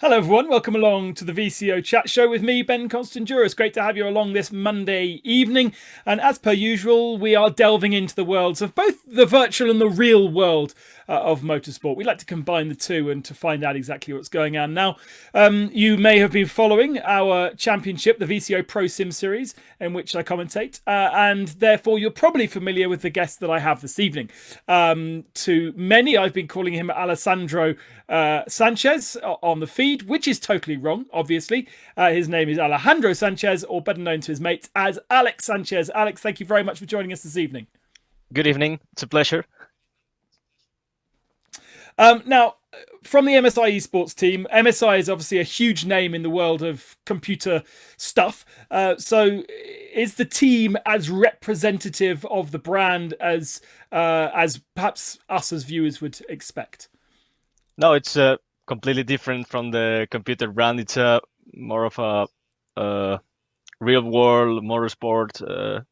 Hello, everyone. Welcome along to the VCO chat show with me, Ben Constanduros. Great to have you along this Monday evening. And as per usual, we are delving into the worlds of both the virtual and the real world of motorsport. We like to combine the two and to find out exactly what's going on. Now, you may have been following our championship, the VCO Pro Sim Series, in which I commentate. And therefore, you're probably familiar with the guest that I have this evening. To many, I've been calling him Alejandro Sanchez on the feed, which is totally wrong, obviously. His name is Alejandro Sánchez, or better known to his mates as Alex Sanchez. Alex, thank you very much for joining us this evening. Good evening. It's a pleasure. Now, from the MSI Esports team, MSI is obviously a huge name in the world of computer stuff. So is the team as representative of the brand as perhaps us as viewers would expect? No, it's completely different from the computer brand. It's more of a real world motorsport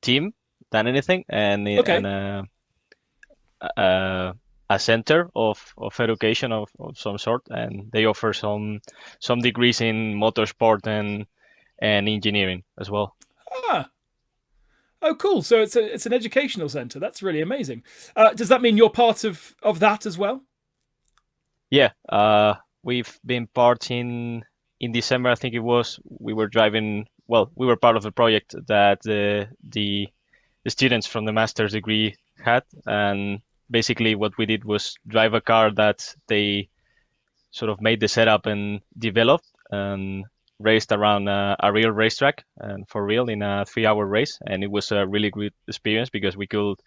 team than anything, and Okay. a center of education of some sort, and they offer some degrees in motorsport and engineering as well. Ah. Oh, cool. So it's an educational center. That's really amazing. Does that mean you're part of that as well? Yeah, we've been part in December, I think it was. We were driving. Well, we were part of the project that the students from the master's degree had, and basically what we did was drive a car that they sort of made the setup and developed and raced around a real racetrack and for real in a 3-hour race, and it was a really good experience because we could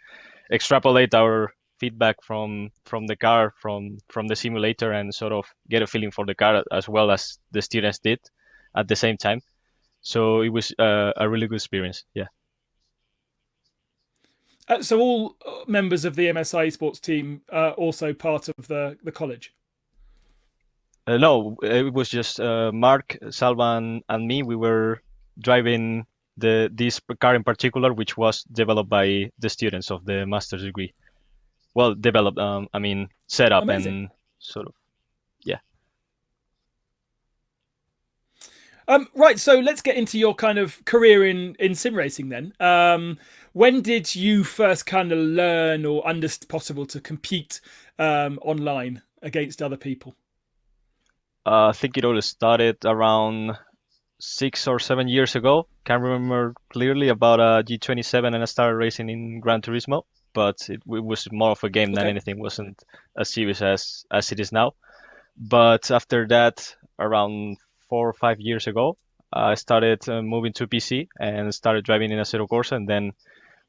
extrapolate our feedback from the car from the simulator and sort of get a feeling for the car as well as the students did at the same time. So it was a really good experience. Yeah. So all members of the MSI Esports team are also part of the college. No, it was just Mark, Salvan, and me. We were driving this car in particular, which was developed by the students of the master's degree. Well, developed, I mean, set up Amazing. and sort of, yeah. Right, so let's get into your kind of career in sim racing then. When did you first kind of learn or understand possible to compete online against other people? I think it all started around 6 or 7 years ago. Can't remember clearly about a G27, and I started racing in Gran Turismo, but it was more of a game than Okay. anything. It wasn't as serious as it is now. But after that, around 4 or 5 years ago, I started moving to PC and started driving in a Zero Corsa, and then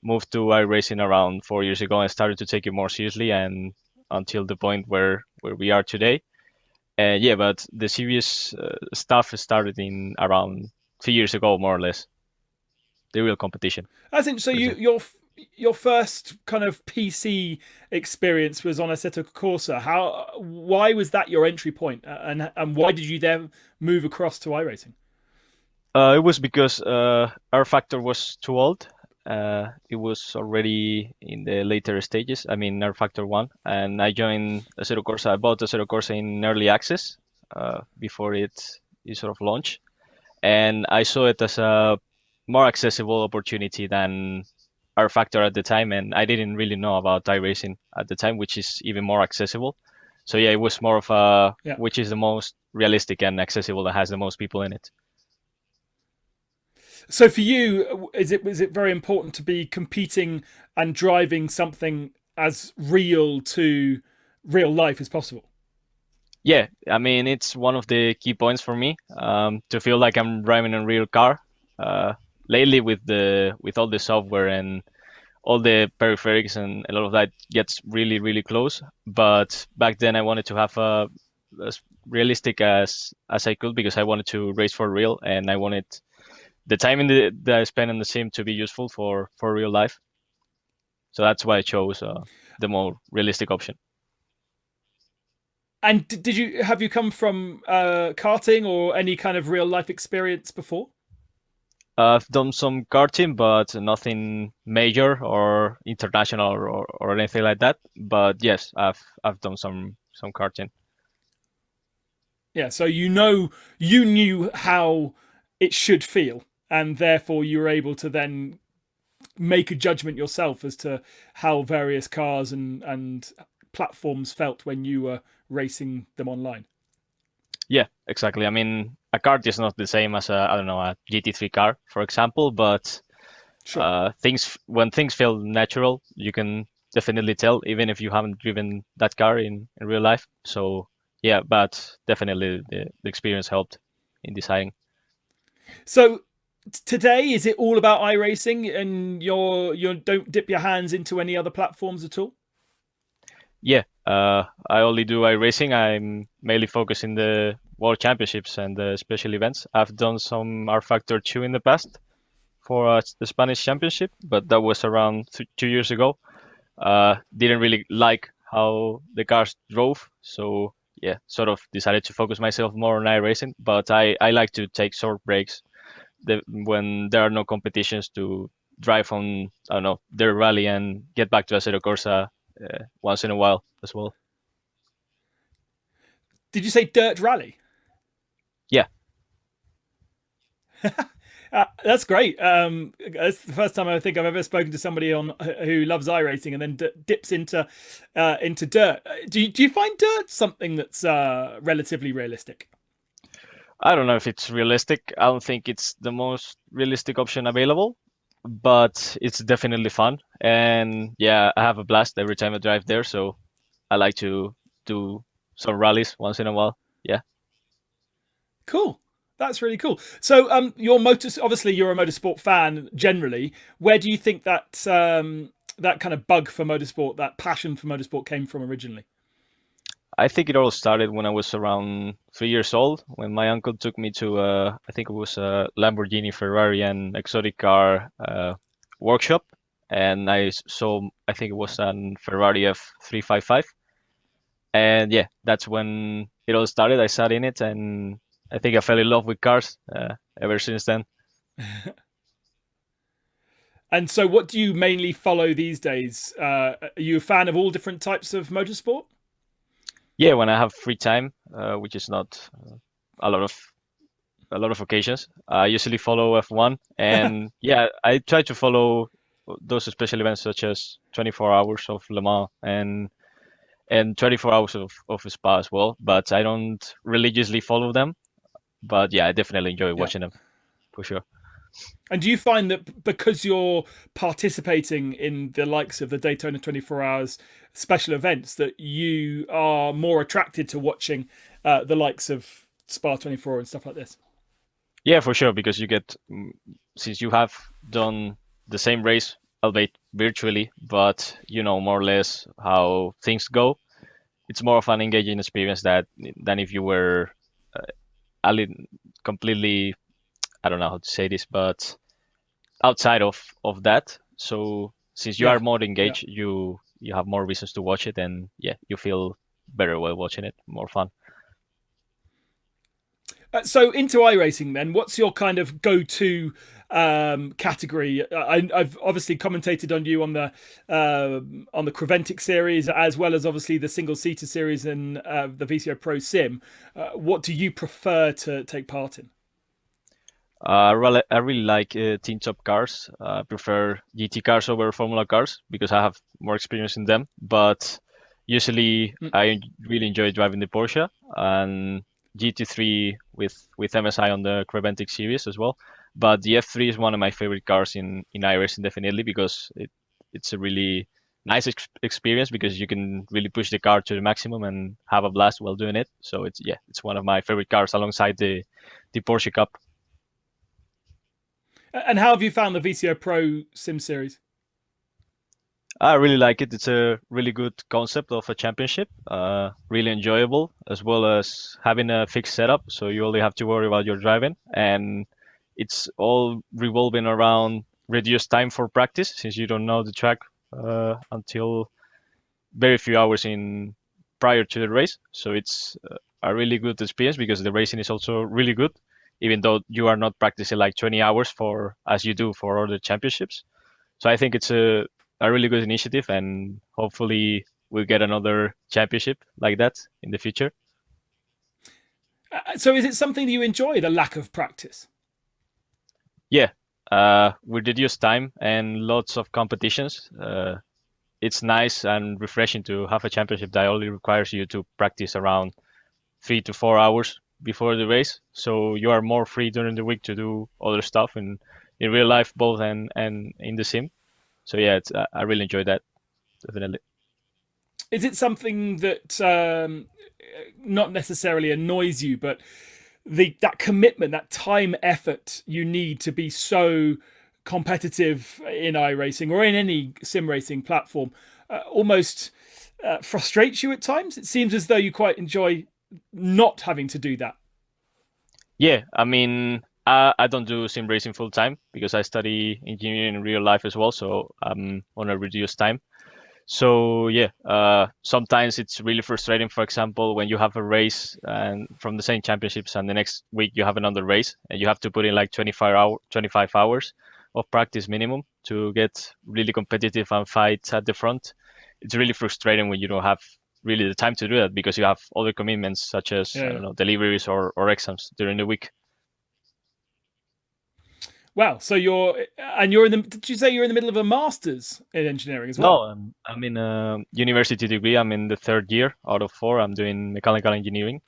moved to iRacing around 4 years ago and started to take it more seriously and until the point where we are today. Yeah, but the serious stuff started in around 3 years ago, more or less. The real competition, I think so. so to say. Your first kind of PC experience was on Assetto Corsa. Why was that your entry point, and why did you then move across to iRacing? It was because our factor was too old. It was already in the later stages. I mean, our factor one, and I joined Zero Corsa. I bought the Zero Corsa in early access before it sort of launched, and I saw it as a more accessible opportunity than our factor at the time, and I didn't really know about iRacing at the time, which is even more accessible. So yeah, it was more of a Yeah. which is the most realistic and accessible that has the most people in it. So for you, is it very important to be competing and driving something as real to real life as possible? Yeah, I mean it's one of the key points for me to feel like I'm driving a real car. Uh, Lately, with all the software and all the peripherals and a lot of that gets really close. But back then, I wanted to have as realistic as I could because I wanted to race for real and I wanted the time that I spent in the sim to be useful for real life. So that's why I chose the more realistic option. And did you have you come from karting or any kind of real life experience before? I've done some karting, but nothing major or international or anything like that. But yes, I've done some karting. Yeah, so you knew how it should feel, and therefore you were able to then make a judgment yourself as to how various cars and platforms felt when you were racing them online. Yeah, exactly. I mean, a kart is not the same as a, I don't know, a GT3 car, for example, but Sure. things when things feel natural, you can definitely tell, even if you haven't driven that car in real life. So yeah, but definitely the experience helped in deciding. So today, is it all about iRacing, and you don't dip your hands into any other platforms at all? Yeah, I only do iRacing. I'm mainly focused in the World Championships and the special events. I've done some R Factor 2 in the past for the Spanish Championship, but that was around 2 years ago. Didn't really like how the cars drove, so yeah, sort of decided to focus myself more on iRacing. But I like to take short breaks when there are no competitions to drive on, I don't know, their rally and get back to Assetto Corsa once in a while as well. Did you say Dirt Rally? Yeah, That's great. It's the first time I think I've ever spoken to somebody on who loves iRacing and then dips into dirt. Do you find dirt something that's relatively realistic? I don't know if it's realistic. I don't think it's the most realistic option available, but it's definitely fun. And yeah, I have a blast every time I drive there, so I like to do some rallies once in a while. Yeah. Cool. That's really cool. So, your motors obviously you're a motorsport fan generally. Where do you think that kind of bug for motorsport, that passion for motorsport, came from originally? I think it all started when I was around 3 years old, when my uncle took me to I think it was a Lamborghini, Ferrari, and exotic car workshop, and saw I think it was an Ferrari F355, and yeah, that's when it all started. I sat in it, and I think I fell in love with cars ever since then. And so, what do you mainly follow these days? Are you a fan of all different types of motorsport? Yeah, when I have free time, which is not a lot of a lot of occasions. I usually follow F1, and yeah, I try to follow those special events such as 24 hours of Le Mans and 24 hours of Spa as well. But I don't religiously follow them. But yeah, I definitely enjoy Yeah. watching them for sure. And do you find that because you're participating in the likes of the Daytona 24 Hours special events, that you are more attracted to watching the likes of Spa 24 and stuff like this? Yeah, for sure, because you get since you have done the same race, albeit virtually, but you know more or less how things go. It's more of an engaging experience than if you were a completely, I don't know how to say this, but outside of that. So since you are Yeah. more Yeah. engaged, you have more reasons to watch it, and yeah, you feel better while watching it, more fun. So into iRacing, then, what's your kind of go-to category? I've obviously commentated on you on the Creventic series, as well as obviously the single-seater series and the VCO Pro Sim. What do you prefer to take part in? I really like Team Top cars. I prefer GT cars over Formula cars because I have more experience in them. But usually, Mm, I really enjoy driving the Porsche and GT3 with MSI on the Creventic series as well. But the F3 is one of my favorite cars in iRacing, definitely, because it's a really nice experience because you can really push the car to the maximum and have a blast while doing it. So it's one of my favorite cars alongside the Porsche Cup. And how have you found the VCO Pro Sim series? I really like it. It's a really good concept of a championship. Really enjoyable, as well as having a fixed setup, so you only have to worry about your driving, and it's all revolving around reduced time for practice, since you don't know the track until very few hours in prior to the race. So it's a really good experience because the racing is also really good, even though you are not practicing like 20 hours for as you do for other championships. So I think it's a really good initiative, and hopefully we'll get another championship like that in the future. So is it something that you enjoy, the lack of practice? Yeah, with reduced time and lots of competitions, it's nice and refreshing to have a championship that only requires you to practice around 3 to 4 hours before the race. So you are more free during the week to do other stuff in real life, both and in the sim. So yeah, I really enjoy that, definitely. Is it something that not necessarily annoys you, but that commitment, that time effort you need to be so competitive in iRacing or in any sim racing platform almost frustrates you at times? It seems as though you quite enjoy not having to do that. Yeah, I mean, I don't do sim racing full time because I study engineering in real life as well, so I'm on a reduced time. So yeah, sometimes it's really frustrating. For example, when you have a race and from the same championships, and the next week you have another race, and you have to put in like 25 hours of practice minimum to get really competitive and fight at the front. It's really frustrating when you don't have really the time to do that because you have other commitments such as, I Yeah. don't know, deliveries or exams during the week. Wow. So you're in the. Did you say you're in the middle of a master's in engineering as well? No, I'm in a university degree. I'm in the third year out of four. I'm doing mechanical engineering.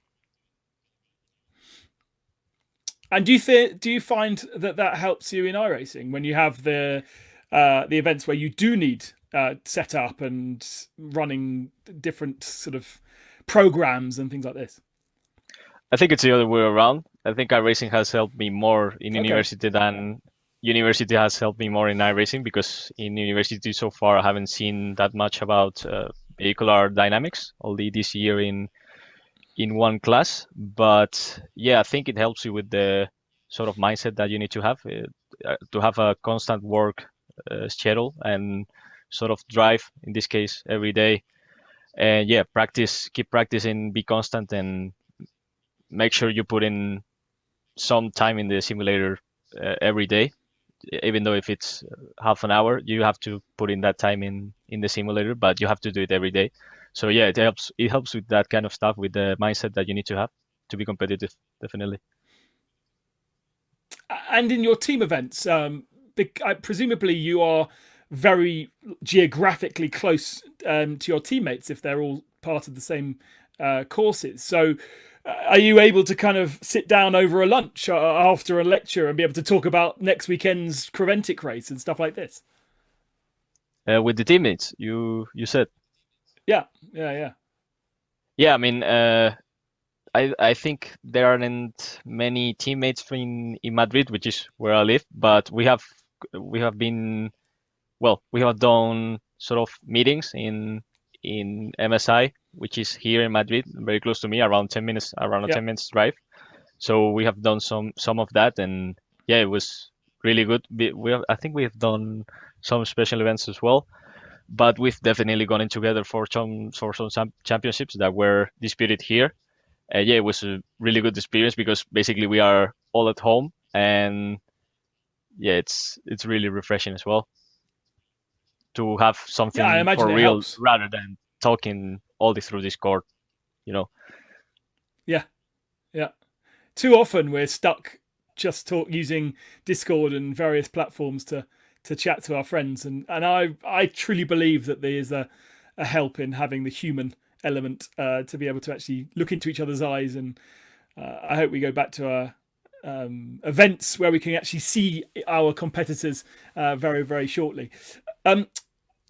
And do you find that that helps you in iRacing when you have the events where you do need setup and running different sort of programs and things like this? I think it's the other way around. I think iRacing has helped me more in Okay. university than university has helped me more in iRacing because in university so far I haven't seen that much about vehicular dynamics, only this year in one class. But yeah, I think it helps you with the sort of mindset that you need to have a constant work schedule and sort of drive, in this case, every day. And yeah, keep practicing, be constant, and make sure you put in some time in the simulator every day, even though if it's half an hour, you have to put in that time in the simulator, but you have to do it every day. So yeah, it helps with that kind of stuff, with the mindset that you need to have to be competitive, definitely. And in your team events, presumably you are very geographically close to your teammates if they're all part of the same courses. So, are you able to kind of sit down over a lunch after a lecture and be able to talk about next weekend's Creventic race and stuff like this? With the teammates, you said. Yeah, yeah, yeah. Yeah, I mean, I think there aren't many teammates in Madrid, which is where I live, but we have been, well, we have done sort of meetings in MSI, which is here in Madrid, very close to me, around a Yeah. 10 minutes drive. So we have done some of that, and yeah, it was really good. I think we have done some special events as well, but we've definitely gone in together for some championships that were disputed here. Yeah, it was a really good experience because basically we are all at home, and yeah, it's really refreshing as well to have Yeah, I something imagine for it real helps. rather than talking all the through Discord, you know. Yeah, yeah. Too often we're stuck just using Discord and various platforms to chat to our friends, and I truly believe that there is a help in having the human element to be able to actually look into each other's eyes, and I hope we go back to our events where we can actually see our competitors very shortly. Um,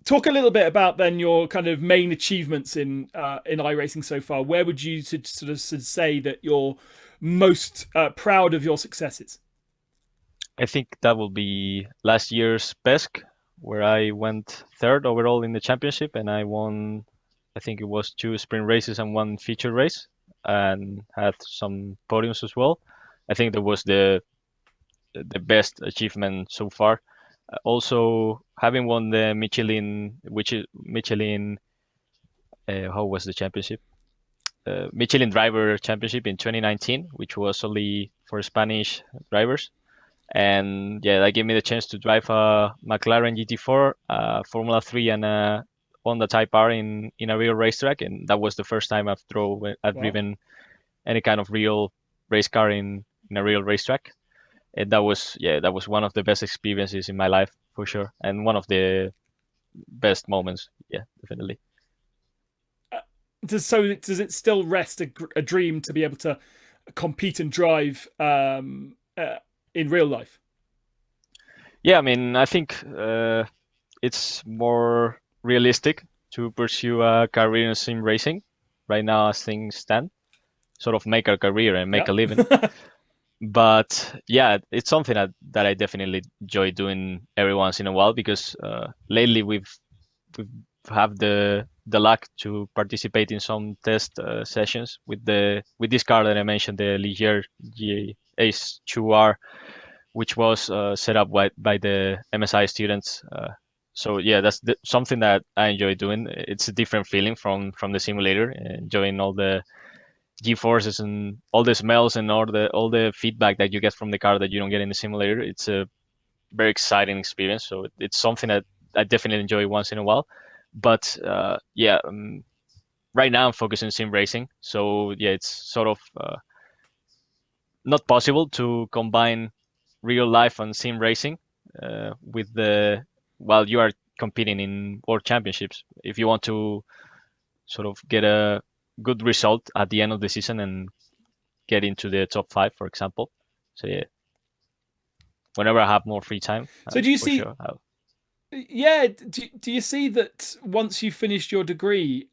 Talk a little bit about then your kind of main achievements in iRacing so far. Where would you sort of say that you're most proud of your successes? I think that will be last year's PESC, where I went third overall in the championship, and I won, I think it was two sprint races and one feature race, and had some podiums as well. I think that was the best achievement so far. Also, having won the Michelin, how was the championship? Michelin Driver Championship in 2019, which was only for Spanish drivers. And yeah, that gave me the chance to drive a McLaren GT4, Formula 3, and a Honda Type R in a real racetrack. And that was the first time I've Wow. driven any kind of real race car in a real racetrack. And that was one of the best experiences in my life for sure, and one of the best moments. Yeah, definitely. Does it still rest a dream to be able to compete and drive in real life? Yeah, I mean, I think it's more realistic to pursue a career in sim racing right now as things stand, sort of make a career and make Yeah. a living. But yeah, it's something that I definitely enjoy doing every once in a while because lately we've have the luck to participate in some test sessions with this car that I mentioned, the Ligier Ace 2R, which was set up by the MSI students. So yeah, that's something that I enjoy doing. It's a different feeling from the simulator, enjoying all the G forces and all the smells and all the feedback that you get from the car that you don't get in the simulator. It's a very exciting experience. So it's something that I definitely enjoy once in a while. But yeah, right now I'm focusing on sim racing. So yeah, it's sort of not possible to combine real life and sim racing with the while you are competing in world championships. If you want to sort of get a good result at the end of the season and get into the top five, for example. So yeah, whenever I have more free time, So do you for see? sure. I'll... Yeah, do you see that once you've finished your degree,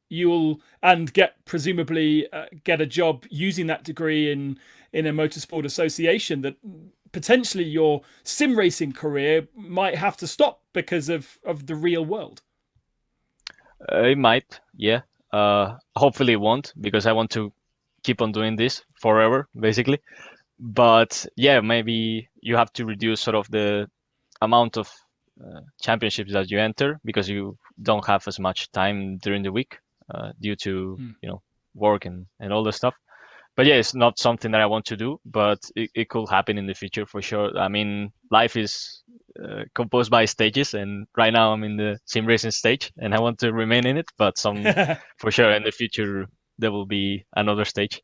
you'll and get presumably get a job using that degree in a motorsport association, that potentially your sim racing career might have to stop because of the real world? It might, yeah. Hopefully it won't because I want to keep on doing this forever, basically. But yeah, maybe you have to reduce sort of the amount of championships that you enter because you don't have as much time during the week due to Hmm. work and all the stuff. But yeah, it's not something that I want to do, but it could happen in the future for sure. I mean, life is composed by stages, and right now I'm in the sim racing stage, and I want to remain in it. But some, for sure, in the future there will be another stage.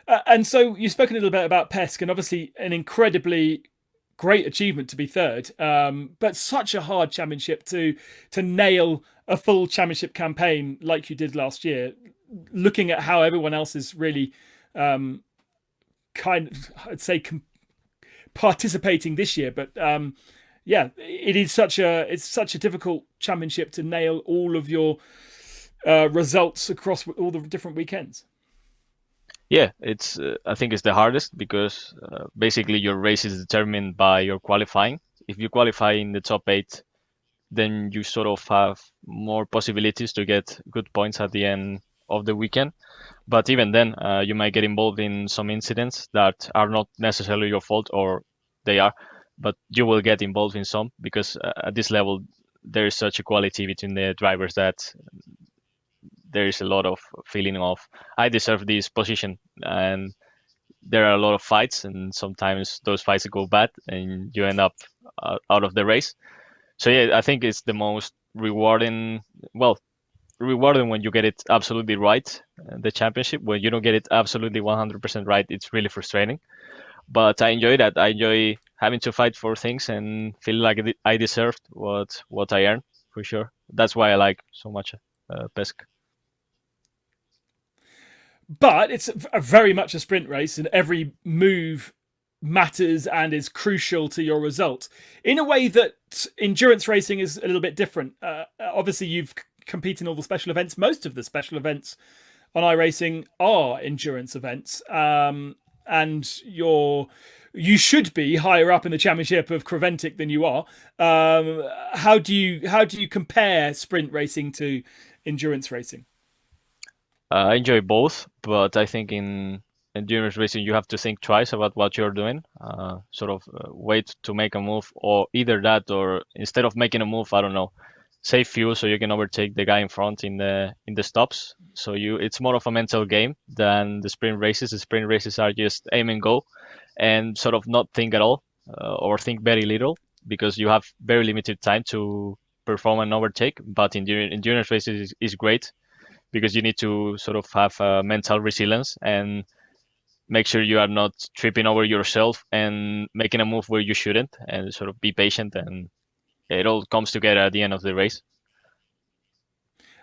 And so you spoke a little bit about PESC, and obviously an incredibly great achievement to be third, but such a hard championship to nail a full championship campaign like you did last year. Looking at how everyone else is really kind of, I'd say, participating this year, but yeah, it's such a difficult championship to nail all of your results across all the different weekends. Yeah, it's I think it's the hardest because basically your race is determined by your qualifying. If you qualify in the top eight, then you sort of have more possibilities to get good points at the end of the weekend. But even then, you might get involved in some incidents that are not necessarily your fault, or they are, but you will get involved in some because at this level, there is such equality between the drivers that there is a lot of feeling of I deserve this position, and there are a lot of fights, and sometimes those fights go bad, and you end up out of the race. So yeah, I think it's the most rewarding. Well, rewarding when you get it absolutely right, the championship. When you don't get it absolutely 100% right, it's really frustrating. But I enjoy that. I enjoy having to fight for things and feel like I deserved what I earned for sure. That's why I like so much PESC. But it's very much a sprint race, and every move matters and is crucial to your result in a way that endurance racing is a little bit different. Obviously, you've competed in all the special events. Most of the special events on iRacing are endurance events, and you should be higher up in the championship of Creventic than you are. How do you compare sprint racing to endurance racing? I enjoy both, but I think in endurance racing you have to think twice about what you're doing. Sort of wait to make a move, or either that, or instead of making a move, I don't know, save fuel so you can overtake the guy in front in the stops. So it's more of a mental game than the sprint races. The sprint races are just aim and go, and sort of not think at all, or think very little because you have very limited time to perform an overtake. But endurance races is great because you need to sort of have mental resilience and make sure you are not tripping over yourself and making a move where you shouldn't, and sort of be patient, and it all comes together at the end of the race.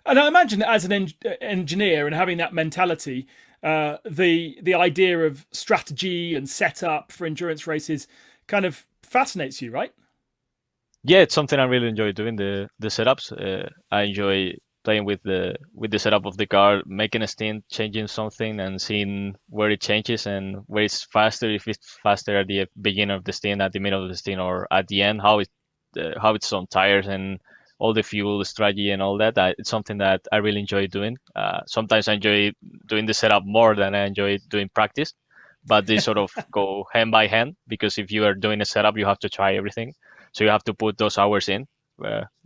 And I imagine that as an engineer and having that mentality, the idea of strategy and setup for endurance races kind of fascinates you, right? Yeah, it's something I really enjoy doing, the setups. I enjoy playing with the setup of the car, making a stint, changing something, and seeing where it changes and where it's faster. If it's faster at the beginning of the stint, at the middle of the stint, or at the end, how it's on tires and all the fuel strategy and all that. It's something that I really enjoy doing. Sometimes I enjoy doing the setup more than I enjoy doing practice, but they sort of go hand by hand, because if you are doing a setup, you have to try everything. So you have to put those hours in,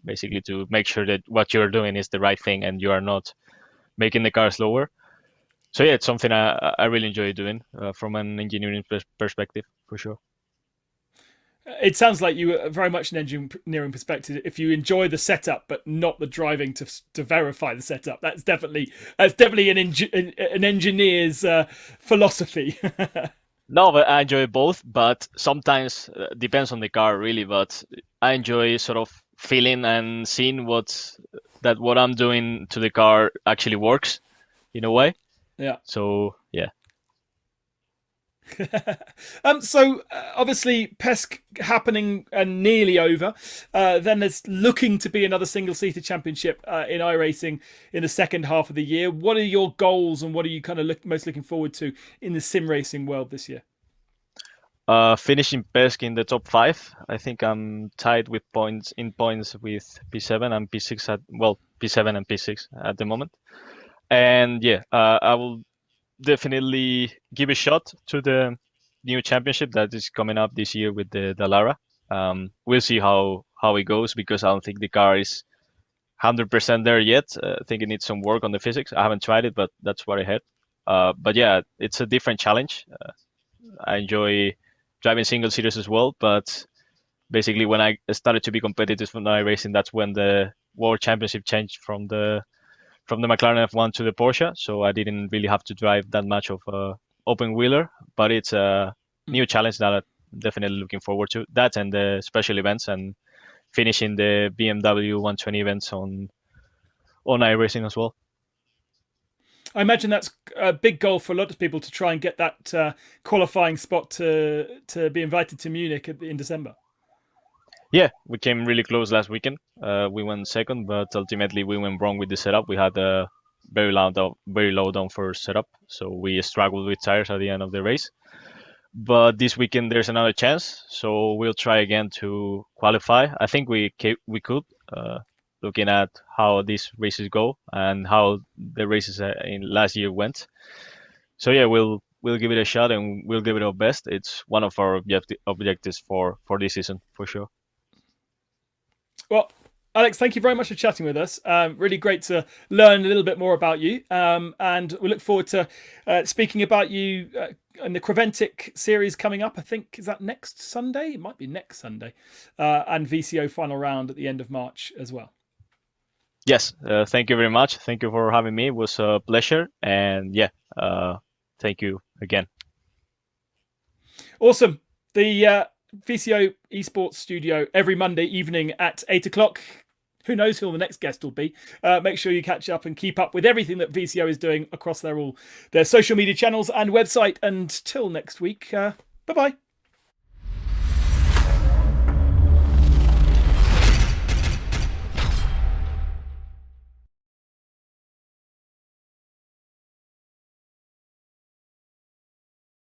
basically to make sure that what you're doing is the right thing and you are not making the car slower. So yeah, it's something I really enjoy doing from an engineering perspective, for sure. It sounds like you are very much an engineering perspective. If you enjoy the setup but not the driving to verify the setup, that's definitely an engineer's philosophy. No, but I enjoy both, but sometimes depends on the car really. But I enjoy sort of feeling and seeing what I'm doing to the car actually works in a way. Yeah. So yeah. So obviously PESC happening and nearly over. Then there's looking to be another single-seater championship in iRacing in the second half of the year. What are your goals and what are you kind of most looking forward to in the sim racing world this year? Finishing PESC in the top five. I think I'm tied with points with P7 and P6 P7 and P6 at the moment. And yeah, I will definitely give a shot to the new championship that is coming up this year with the Dallara. We'll see how it goes, because I don't think the car is 100% there yet. I think it needs some work on the physics. I haven't tried it, but that's what I heard. But yeah, it's a different challenge. I enjoy driving single seaters as well, but basically when I started to be competitive for iRacing, that's when the World Championship changed from the McLaren F1 to the Porsche, so I didn't really have to drive that much of a open wheeler. But it's a new challenge that I'm definitely looking forward to. That and the special events and finishing the BMW 120 events on iRacing as well. I imagine that's a big goal for a lot of people to try and get that qualifying spot to be invited to Munich in December. Yeah, we came really close last weekend. We went second, but ultimately we went wrong with the setup. We had a very low downforce setup, so we struggled with tires at the end of the race. But this weekend there's another chance, so we'll try again to qualify. I think we could, looking at how these races go and how the races in last year went. So yeah, we'll give it a shot and we'll give it our best. It's one of our objectives for this season for sure. Well, Alex, thank you very much for chatting with us. Really great to learn a little bit more about you. And we look forward to speaking about you in the Creventic series coming up. I think, is that next Sunday? It might be next Sunday. And VCO final round at the end of March as well. Yes, thank you very much. Thank you for having me. It was a pleasure. And yeah, thank you again. Awesome. The VCO Esports studio every Monday evening at 8 o'clock. Who knows who the next guest will be. Make sure you catch up and keep up with everything that VCO is doing across their social media channels and website. Until next week, bye-bye.